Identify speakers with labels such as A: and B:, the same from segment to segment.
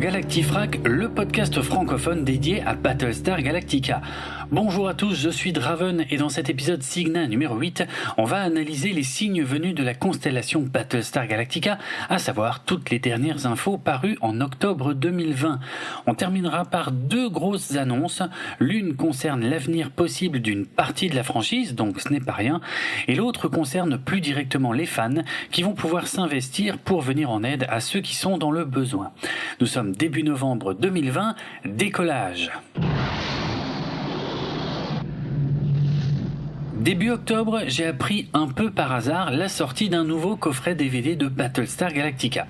A: Galactifrac, le podcast francophone dédié à Battlestar Galactica. Bonjour à tous, je suis Draven et dans cet épisode Cygna numéro 8, on va analyser les signes venus de la constellation Battlestar Galactica, à savoir toutes les dernières infos parues en octobre 2020. On terminera par deux grosses annonces, l'une concerne l'avenir possible d'une partie de la franchise, donc ce n'est pas rien, et l'autre concerne plus directement les fans qui vont pouvoir s'investir pour venir en aide à ceux qui sont dans le besoin. Nous sommes début novembre 2020, décollage. Début octobre, j'ai appris un peu par hasard la sortie d'un nouveau coffret DVD de Battlestar Galactica.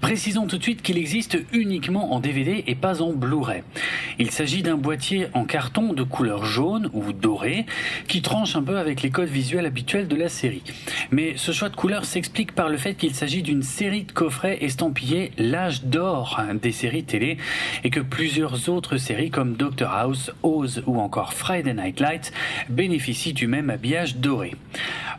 A: Précisons tout de suite qu'il existe uniquement en DVD et pas en Blu-ray. Il s'agit d'un boîtier en carton de couleur jaune ou dorée qui tranche un peu avec les codes visuels habituels de la série. Mais ce choix de couleur s'explique par le fait qu'il s'agit d'une série de coffrets estampillés l'âge d'or des séries télé et que plusieurs autres séries comme Doctor House, Oz ou encore Friday Night Lights bénéficient du même habillage doré.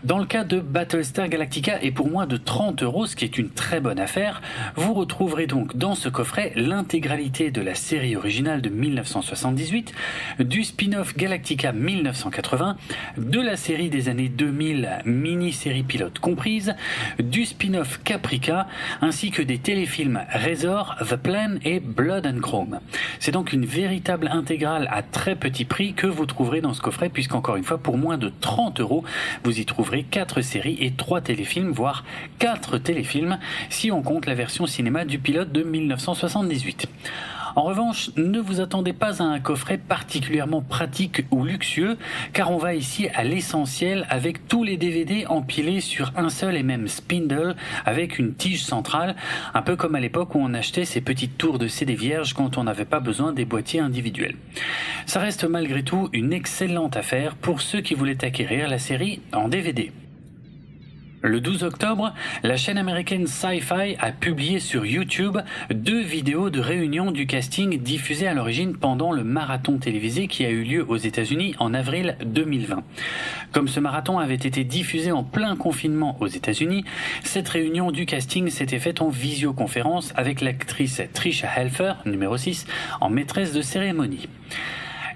A: Dans le cas de Battlestar Galactica et pour moins de 30€, ce qui est une très bonne affaire, vous retrouverez donc dans ce coffret l'intégralité de la série originale de 1978, du spin-off Galactica 1980, de la série des années 2000, mini-série pilote comprise, du spin-off Caprica, ainsi que des téléfilms Razor, The Plan et Blood and Chrome. C'est donc une véritable intégrale à très petit prix que vous trouverez dans ce coffret, puisqu'encore une fois, pour moins de 30€, vous y trouverez 4 séries et 3 téléfilms, voire 4 téléfilms, si on compte la version cinéma du pilote de 1978. En revanche, ne vous attendez pas à un coffret particulièrement pratique ou luxueux, car on va ici à l'essentiel avec tous les DVD empilés sur un seul et même spindle avec une tige centrale, un peu comme à l'époque où on achetait ces petites tours de CD vierges quand on n'avait pas besoin des boîtiers individuels. Ça reste malgré tout une excellente affaire pour ceux qui voulaient acquérir la série en DVD. Le 12 octobre, la chaîne américaine Sci-Fi a publié sur YouTube 2 vidéos de réunion du casting diffusées à l'origine pendant le marathon télévisé qui a eu lieu aux États-Unis en avril 2020. Comme ce marathon avait été diffusé en plein confinement aux États-Unis, cette réunion du casting s'était faite en visioconférence avec l'actrice Tricia Helfer, numéro 6, en maîtresse de cérémonie.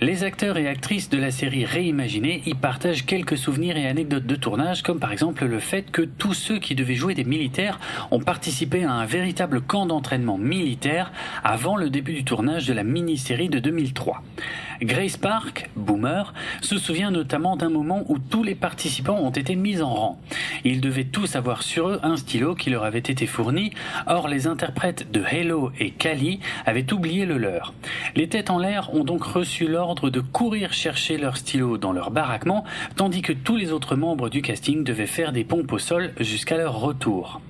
A: Les acteurs et actrices de la série réimaginée y partagent quelques souvenirs et anecdotes de tournage, comme par exemple le fait que tous ceux qui devaient jouer des militaires ont participé à un véritable camp d'entraînement militaire avant le début du tournage de la mini-série de 2003. Grace Park, Boomer, se souvient notamment d'un moment où tous les participants ont été mis en rang. Ils devaient tous avoir sur eux un stylo qui leur avait été fourni, or les interprètes de Halo et Kali avaient oublié le leur. Les têtes en l'air ont donc reçu l'ordre de courir chercher leur stylo dans leur baraquement, tandis que tous les autres membres du casting devaient faire des pompes au sol jusqu'à leur retour.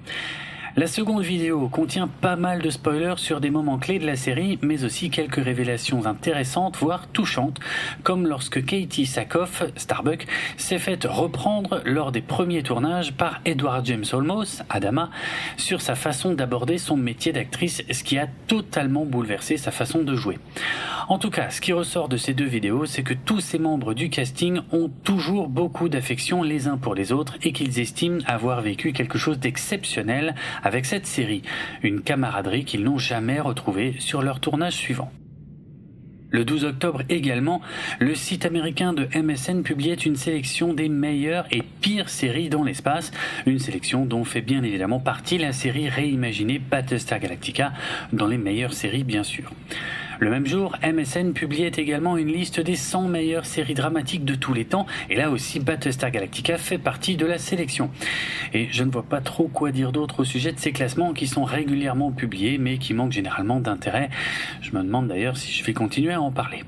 A: La seconde vidéo contient pas mal de spoilers sur des moments clés de la série, mais aussi quelques révélations intéressantes, voire touchantes, comme lorsque Katie Sackhoff, Starbuck, s'est faite reprendre lors des premiers tournages par Edward James Olmos, Adama, sur sa façon d'aborder son métier d'actrice, ce qui a totalement bouleversé sa façon de jouer. En tout cas, ce qui ressort de ces 2 vidéos, c'est que tous ces membres du casting ont toujours beaucoup d'affection les uns pour les autres et qu'ils estiment avoir vécu quelque chose d'exceptionnel avec cette série, une camaraderie qu'ils n'ont jamais retrouvée sur leur tournage suivant. Le 12 octobre également, le site américain de MSN publiait une sélection des meilleures et pires séries dans l'espace, une sélection dont fait bien évidemment partie la série réimaginée Battlestar Galactica, dans les meilleures séries bien sûr. Le même jour, MSN publiait également une liste des 100 meilleures séries dramatiques de tous les temps, et là aussi Battlestar Galactica fait partie de la sélection. Et je ne vois pas trop quoi dire d'autre au sujet de ces classements qui sont régulièrement publiés, mais qui manquent généralement d'intérêt. Je me demande d'ailleurs si je vais continuer à en parler.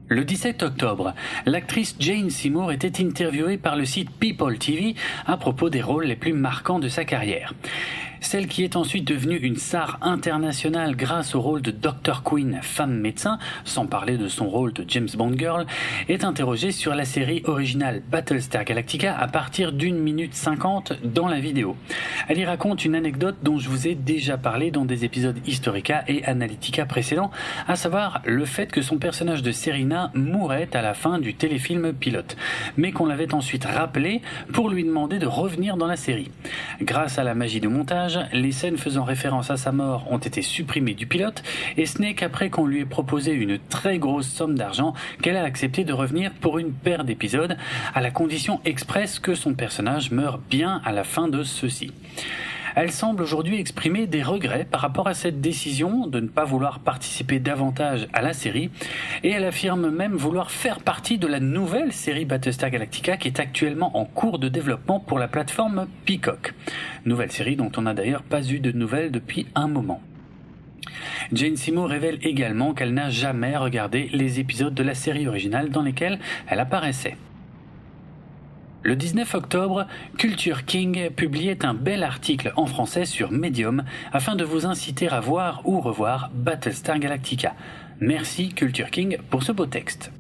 A: Le 17 octobre, l'actrice Jane Seymour était interviewée par le site People TV à propos des rôles les plus marquants de sa carrière. Celle qui est ensuite devenue une star internationale grâce au rôle de Dr. Quinn, femme médecin, sans parler de son rôle de James Bond Girl, est interrogée sur la série originale Battlestar Galactica à partir d'1 minute 50 dans la vidéo. Elle y raconte une anecdote dont je vous ai déjà parlé dans des épisodes Historica et Analytica précédents, à savoir le fait que son personnage de Serena mourait à la fin du téléfilm pilote, mais qu'on l'avait ensuite rappelé pour lui demander de revenir dans la série. Grâce à la magie du montage, montage, les scènes faisant référence à sa mort ont été supprimées du pilote, et ce n'est qu'après qu'on lui ait proposé une très grosse somme d'argent qu'elle a accepté de revenir pour une paire d'épisodes, à la condition expresse que son personnage meure bien à la fin de ceux-ci. Elle semble aujourd'hui exprimer des regrets par rapport à cette décision de ne pas vouloir participer davantage à la série, et elle affirme même vouloir faire partie de la nouvelle série Battlestar Galactica qui est actuellement en cours de développement pour la plateforme Peacock. Nouvelle série dont on n'a d'ailleurs pas eu de nouvelles depuis un moment. Jane Seymour révèle également qu'elle n'a jamais regardé les épisodes de la série originale dans lesquels elle apparaissait. Le 19 octobre, Culture King publiait un bel article en français sur Medium afin de vous inciter à voir ou revoir Battlestar Galactica. Merci Culture King pour ce beau texte.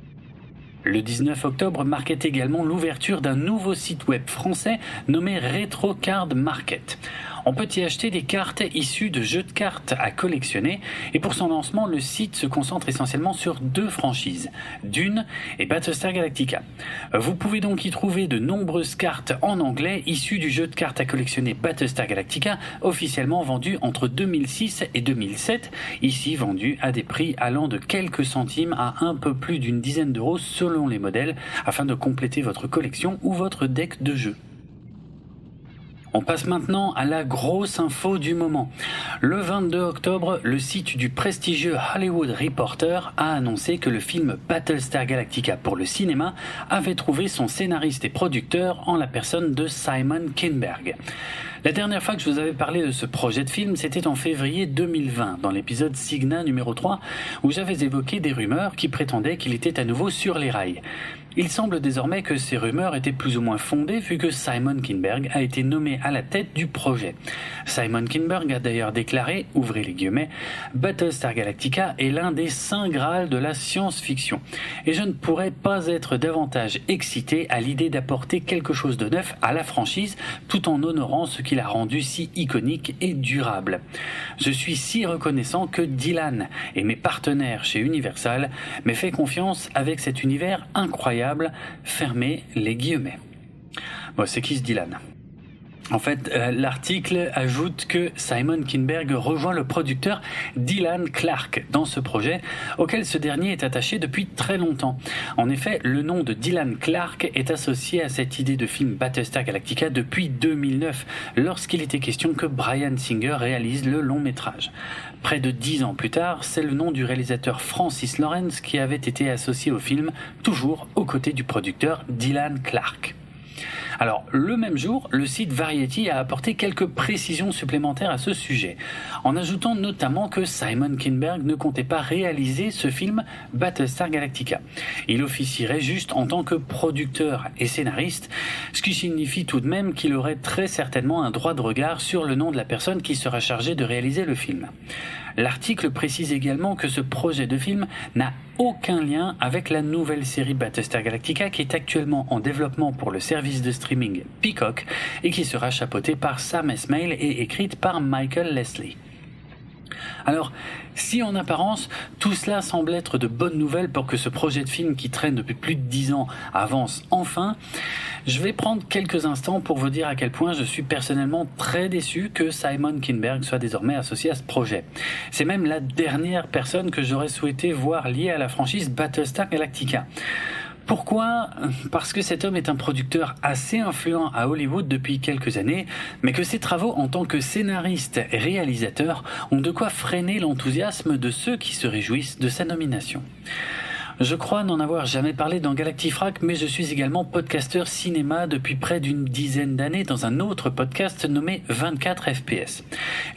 A: Le 19 octobre marquait également l'ouverture d'un nouveau site web français nommé Retro Card Market. On peut y acheter des cartes issues de jeux de cartes à collectionner, et pour son lancement, le site se concentre essentiellement sur 2 franchises, Dune et Battlestar Galactica. Vous pouvez donc y trouver de nombreuses cartes en anglais issues du jeu de cartes à collectionner Battlestar Galactica, officiellement vendu entre 2006 et 2007, ici vendu à des prix allant de quelques centimes à un peu plus d'une dizaine d'euros selon les modèles, afin de compléter votre collection ou votre deck de jeux. On passe maintenant à la grosse info du moment. Le 22 octobre, le site du prestigieux Hollywood Reporter a annoncé que le film Battlestar Galactica pour le cinéma avait trouvé son scénariste et producteur en la personne de Simon Kinberg. La dernière fois que je vous avais parlé de ce projet de film, c'était en février 2020, dans l'épisode Cygna numéro 3, où j'avais évoqué des rumeurs qui prétendaient qu'il était à nouveau sur les rails. Il semble désormais que ces rumeurs étaient plus ou moins fondées vu que Simon Kinberg a été nommé à la tête du projet. Simon Kinberg a d'ailleurs déclaré, ouvrez les guillemets, « Battlestar Galactica est l'un des saints grâles de la science-fiction. Et je ne pourrais pas être davantage excité à l'idée d'apporter quelque chose de neuf à la franchise tout en honorant ce qui l'a rendu si iconique et durable. Je suis si reconnaissant que Dylan et mes partenaires chez Universal m'aient fait confiance avec cet univers incroyable. Fermez les guillemets. Bon, c'est qui ce Dylan ? En fait, l'article ajoute que Simon Kinberg rejoint le producteur Dylan Clark dans ce projet, auquel ce dernier est attaché depuis très longtemps. En effet, le nom de Dylan Clark est associé à cette idée de film Battlestar Galactica depuis 2009, lorsqu'il était question que Bryan Singer réalise le long métrage. Près de 10 ans plus tard, c'est le nom du réalisateur Francis Lawrence qui avait été associé au film, toujours aux côtés du producteur Dylan Clark. Alors, le même jour, le site Variety a apporté quelques précisions supplémentaires à ce sujet, en ajoutant notamment que Simon Kinberg ne comptait pas réaliser ce film Battlestar Galactica. Il officierait juste en tant que producteur et scénariste, ce qui signifie tout de même qu'il aurait très certainement un droit de regard sur le nom de la personne qui sera chargée de réaliser le film. L'article précise également que ce projet de film n'a aucun lien avec la nouvelle série Battlestar Galactica qui est actuellement en développement pour le service de streaming Peacock et qui sera chapeautée par Sam Esmail et écrite par Michael Leslie. Alors, si en apparence, tout cela semble être de bonnes nouvelles pour que ce projet de film qui traîne depuis plus de 10 ans avance enfin, je vais prendre quelques instants pour vous dire à quel point je suis personnellement très déçu que Simon Kinberg soit désormais associé à ce projet. C'est même la dernière personne que j'aurais souhaité voir liée à la franchise Battlestar Galactica. Pourquoi ? Parce que cet homme est un producteur assez influent à Hollywood depuis quelques années, mais que ses travaux en tant que scénariste et réalisateur ont de quoi freiner l'enthousiasme de ceux qui se réjouissent de sa nomination. Je crois n'en avoir jamais parlé dans Galactifrac, mais je suis également podcasteur cinéma depuis près d'une dizaine d'années dans un autre podcast nommé 24 FPS.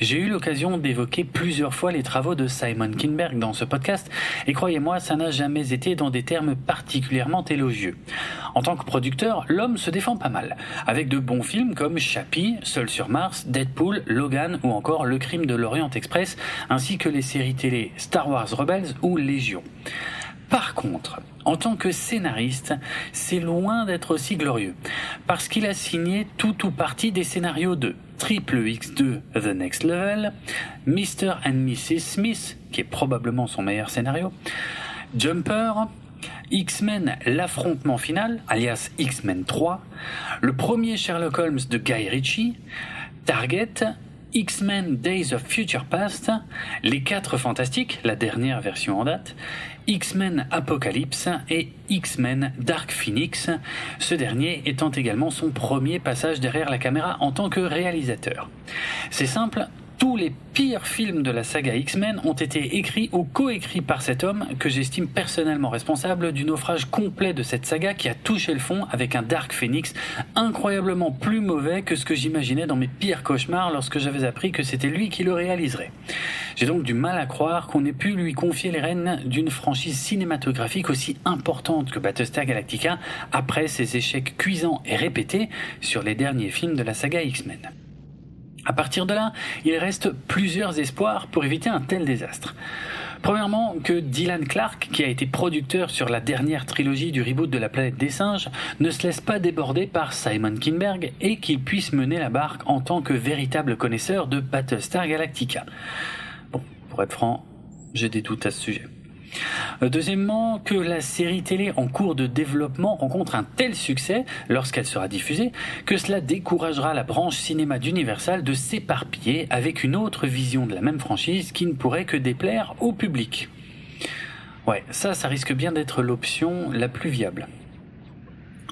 A: J'ai eu l'occasion d'évoquer plusieurs fois les travaux de Simon Kinberg dans ce podcast, et croyez-moi, ça n'a jamais été dans des termes particulièrement élogieux. En tant que producteur, l'homme se défend pas mal, avec de bons films comme Chappie, Seul sur Mars, Deadpool, Logan ou encore Le Crime de l'Orient Express, ainsi que les séries télé Star Wars Rebels ou Légion. Par contre, en tant que scénariste, c'est loin d'être aussi glorieux, parce qu'il a signé tout ou partie des scénarios de Triple X2 The Next Level, Mr. and Mrs. Smith, qui est probablement son meilleur scénario, Jumper, X-Men l'affrontement final, alias X-Men 3, le premier Sherlock Holmes de Guy Ritchie, Target, X-Men Days of Future Past, Les 4 Fantastiques, la dernière version en date, X-Men Apocalypse et X-Men Dark Phoenix, ce dernier étant également son premier passage derrière la caméra en tant que réalisateur. C'est simple, tous les pires films de la saga X-Men ont été écrits ou coécrits par cet homme que j'estime personnellement responsable du naufrage complet de cette saga qui a touché le fond avec un Dark Phoenix incroyablement plus mauvais que ce que j'imaginais dans mes pires cauchemars lorsque j'avais appris que c'était lui qui le réaliserait. J'ai donc du mal à croire qu'on ait pu lui confier les rênes d'une franchise cinématographique aussi importante que Battlestar Galactica après ses échecs cuisants et répétés sur les derniers films de la saga X-Men. À partir de là, il reste plusieurs espoirs pour éviter un tel désastre. Premièrement, que Dylan Clark, qui a été producteur sur la dernière trilogie du reboot de la planète des singes, ne se laisse pas déborder par Simon Kinberg et qu'il puisse mener la barque en tant que véritable connaisseur de Battlestar Galactica. Bon, pour être franc, j'ai des doutes à ce sujet. Deuxièmement, que la série télé en cours de développement rencontre un tel succès lorsqu'elle sera diffusée que cela découragera la branche cinéma d'Universal de s'éparpiller avec une autre vision de la même franchise qui ne pourrait que déplaire au public. Ouais, ça risque bien d'être l'option la plus viable.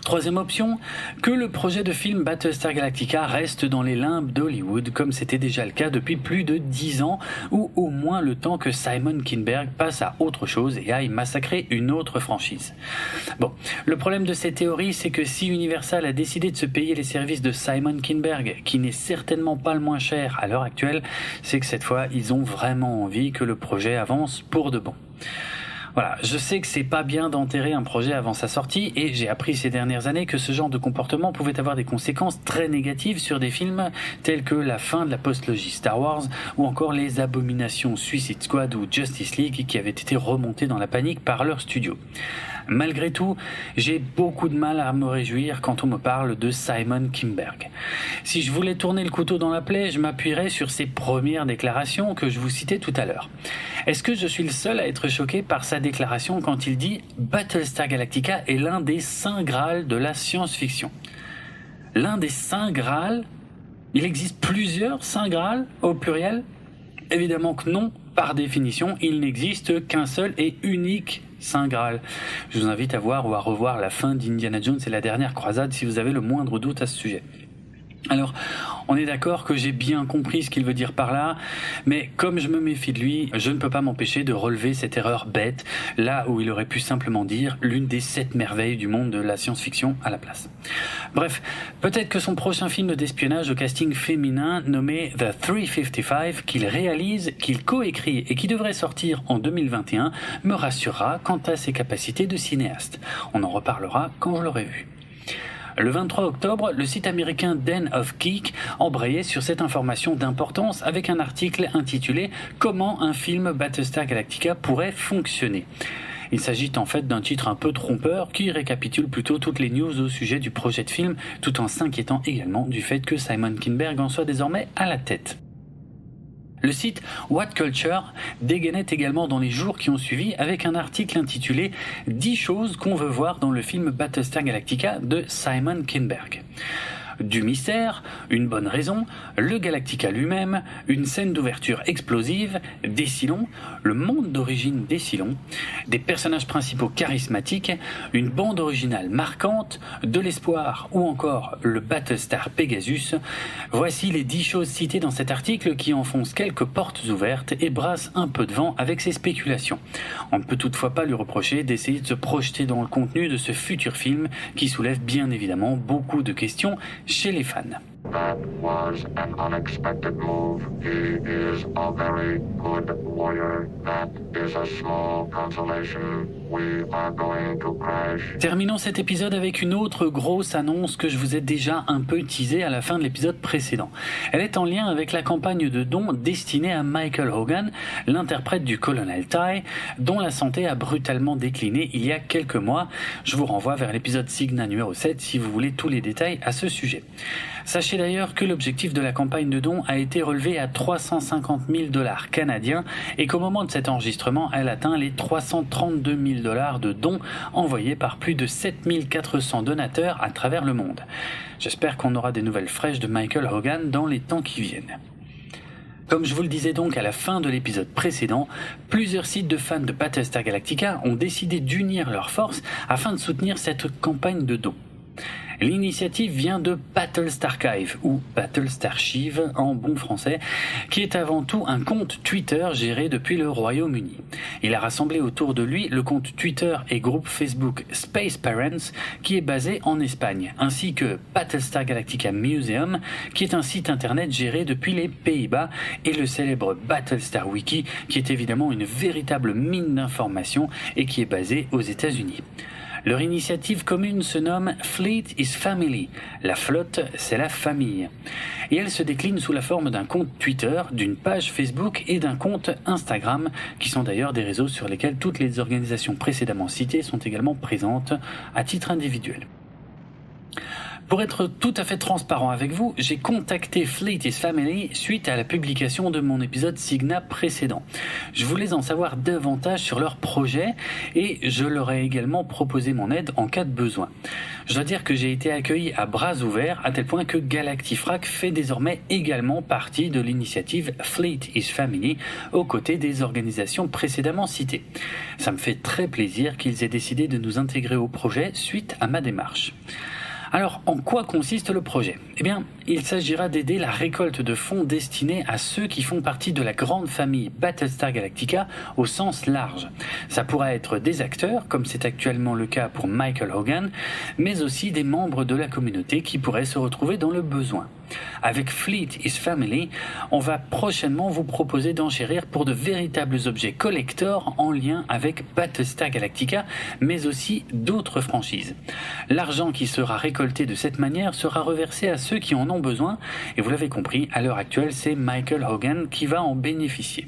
A: Troisième option, que le projet de film Battlestar Galactica reste dans les limbes d'Hollywood comme c'était déjà le cas depuis plus de 10 ans ou au moins le temps que Simon Kinberg passe à autre chose et aille massacrer une autre franchise. Bon, le problème de cette théorie c'est que si Universal a décidé de se payer les services de Simon Kinberg, qui n'est certainement pas le moins cher à l'heure actuelle, c'est que cette fois ils ont vraiment envie que le projet avance pour de bon. Voilà, je sais que c'est pas bien d'enterrer un projet avant sa sortie et j'ai appris ces dernières années que ce genre de comportement pouvait avoir des conséquences très négatives sur des films tels que la fin de la postlogie Star Wars ou encore les abominations Suicide Squad ou Justice League qui avaient été remontés dans la panique par leur studio. Malgré tout, j'ai beaucoup de mal à me réjouir quand on me parle de Simon Kinberg. Si je voulais tourner le couteau dans la plaie, je m'appuierais sur ses premières déclarations que je vous citais tout à l'heure. Est-ce que je suis le seul à être choqué par sa déclaration quand il dit « Battlestar Galactica est l'un des saints Graal de la science-fiction ». L'un des saints Graal ? Il existe plusieurs saints Graal au pluriel ? Évidemment que non, par définition, il n'existe qu'un seul et unique Saint Graal. Je vous invite à voir ou à revoir la fin d'Indiana Jones et la dernière croisade si vous avez le moindre doute à ce sujet. Alors, on est d'accord que j'ai bien compris ce qu'il veut dire par là, mais comme je me méfie de lui, je ne peux pas m'empêcher de relever cette erreur bête, là où il aurait pu simplement dire l'une des 7 merveilles du monde de la science-fiction à la place. Bref, peut-être que son prochain film d'espionnage au casting féminin nommé The 355, qu'il réalise, qu'il coécrit et qui devrait sortir en 2021, me rassurera quant à ses capacités de cinéaste. On en reparlera quand je l'aurai vu. Le 23 octobre, le site américain Den of Geek embrayait sur cette information d'importance avec un article intitulé « Comment un film Battlestar Galactica pourrait fonctionner ». Il s'agit en fait d'un titre un peu trompeur qui récapitule plutôt toutes les news au sujet du projet de film tout en s'inquiétant également du fait que Simon Kinberg en soit désormais à la tête. Le site What Culture dégainait également dans les jours qui ont suivi avec un article intitulé « 10 choses qu'on veut voir dans le film Battlestar Galactica de Simon Kinberg ». Du mystère, une bonne raison, le Galactica lui-même, une scène d'ouverture explosive, des Cylons, le monde d'origine des Cylons, des personnages principaux charismatiques, une bande originale marquante, de l'espoir ou encore le Battlestar Pegasus. Voici les 10 choses citées dans cet article qui enfoncent quelques portes ouvertes et brassent un peu de vent avec ses spéculations. On ne peut toutefois pas lui reprocher d'essayer de se projeter dans le contenu de ce futur film qui soulève bien évidemment beaucoup de questions chez les fans.
B: That was an unexpected move. He is a very good lawyer. That is a small consolation. We are going to crash.
A: Terminons cet épisode avec une autre grosse annonce que je vous ai déjà un peu teasée à la fin de l'épisode précédent. Elle est en lien avec la campagne de dons destinée à Michael Hogan, l'interprète du colonel Ty, dont la santé a brutalement décliné il y a quelques mois. Je vous renvoie vers l'épisode Cigna numéro 7 si vous voulez tous les détails à ce sujet. Sachez d'ailleurs que l'objectif de la campagne de dons a été relevé à 350 000 $ canadiens et qu'au moment de cet enregistrement, elle atteint les 332 000 $ de dons envoyés par plus de 7 400 donateurs à travers le monde. J'espère qu'on aura des nouvelles fraîches de Michael Hogan dans les temps qui viennent. Comme je vous le disais donc à la fin de l'épisode précédent, plusieurs sites de fans de Battlestar Galactica ont décidé d'unir leurs forces afin de soutenir cette campagne de dons. L'initiative vient de Battlestarchive, ou Battlestarchive en bon français, qui est avant tout un compte Twitter géré depuis le Royaume-Uni. Il a rassemblé autour de lui le compte Twitter et groupe Facebook Space Parents, qui est basé en Espagne, ainsi que Battlestar Galactica Museum, qui est un site internet géré depuis les Pays-Bas, et le célèbre Battlestar Wiki, qui est évidemment une véritable mine d'informations et qui est basé aux États-Unis. Leur initiative commune se nomme Fleet is Family. La flotte, c'est la famille. Et elle se décline sous la forme d'un compte Twitter, d'une page Facebook et d'un compte Instagram, qui sont d'ailleurs des réseaux sur lesquels toutes les organisations précédemment citées sont également présentes à titre individuel. Pour être tout à fait transparent avec vous, j'ai contacté Fleet is Family suite à la publication de mon épisode Cygna précédent. Je voulais en savoir davantage sur leur projet et je leur ai également proposé mon aide en cas de besoin. Je dois dire que j'ai été accueilli à bras ouverts à tel point que Galactifrac fait désormais également partie de l'initiative Fleet is Family aux côtés des organisations précédemment citées. Ça me fait très plaisir qu'ils aient décidé de nous intégrer au projet suite à ma démarche. Alors, en quoi consiste le projet ? Eh bien, il s'agira d'aider la récolte de fonds destinés à ceux qui font partie de la grande famille Battlestar Galactica au sens large. Ça pourra être des acteurs, comme c'est actuellement le cas pour Michael Hogan, mais aussi des membres de la communauté qui pourraient se retrouver dans le besoin. Avec Fleet is Family, on va prochainement vous proposer d'enchérir pour de véritables objets collector en lien avec Battlestar Galactica, mais aussi d'autres franchises. L'argent qui sera récolté de cette manière sera reversé à ceux qui en ont besoin, et vous l'avez compris, à l'heure actuelle, c'est Michael Hogan qui va en bénéficier.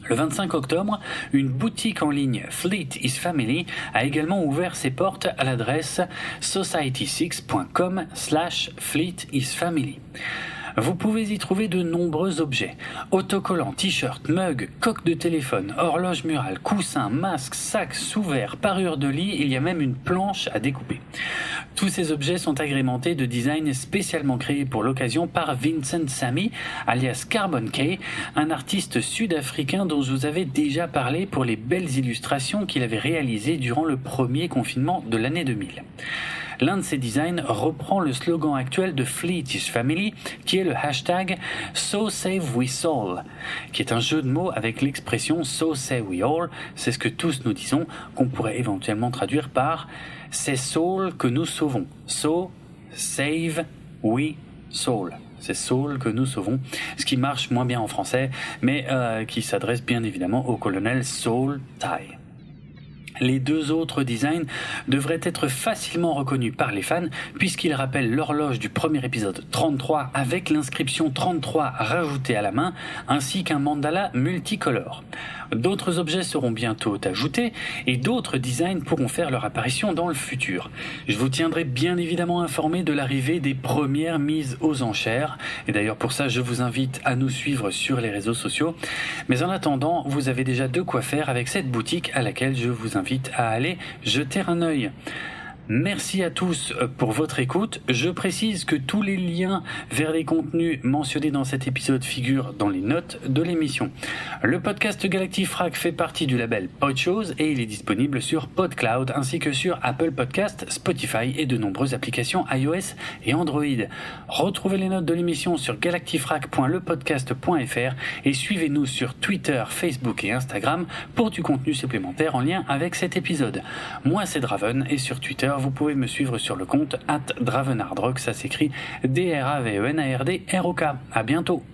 A: Le 25 octobre, une boutique en ligne Fleet is Family a également ouvert ses portes à l'adresse society6.com/fleetisfamily. Vous pouvez y trouver de nombreux objets. Autocollants, t-shirts, mugs, coques de téléphone, horloges murales, coussins, masques, sacs, sous-verres, parures de lit, il y a même une planche à découper. Tous ces objets sont agrémentés de designs spécialement créés pour l'occasion par Vincent Sammy, alias Carbon K, un artiste sud-africain dont je vous avais déjà parlé pour les belles illustrations qu'il avait réalisées durant le premier confinement de l'année 2000. L'un de ces designs reprend le slogan actuel de Fleet is Family, qui est le hashtag So Save We Soul, qui est un jeu de mots avec l'expression So Save We All, c'est ce que tous nous disons, qu'on pourrait éventuellement traduire par C'est Soul que nous sauvons. So Save We Soul. C'est Soul que nous sauvons, ce qui marche moins bien en français, mais qui s'adresse bien évidemment au colonel Saul Tigh. Les deux autres designs devraient être facilement reconnus par les fans puisqu'ils rappellent l'horloge du premier épisode 33 avec l'inscription 33 rajoutée à la main ainsi qu'un mandala multicolore. D'autres objets seront bientôt ajoutés et d'autres designs pourront faire leur apparition dans le futur. Je vous tiendrai bien évidemment informé de l'arrivée des premières mises aux enchères et d'ailleurs pour ça je vous invite à nous suivre sur les réseaux sociaux. Mais en attendant, vous avez déjà de quoi faire avec cette boutique à laquelle je vous invite à aller jeter un œil. Merci à tous pour votre écoute. Je précise que tous les liens vers les contenus mentionnés dans cet épisode figurent dans les notes de l'émission. Le podcast Galactifrac fait partie du label Podchose et il est disponible sur PodCloud ainsi que sur Apple Podcast, Spotify et de nombreuses applications iOS et Android. Retrouvez les notes de l'émission sur galactifrac.lepodcast.fr et suivez-nous sur Twitter, Facebook et Instagram pour du contenu supplémentaire en lien avec cet épisode. Moi c'est Draven et sur Twitter vous pouvez me suivre sur le compte @dravenardrock, ça s'écrit DRAVENARDROK. À bientôt.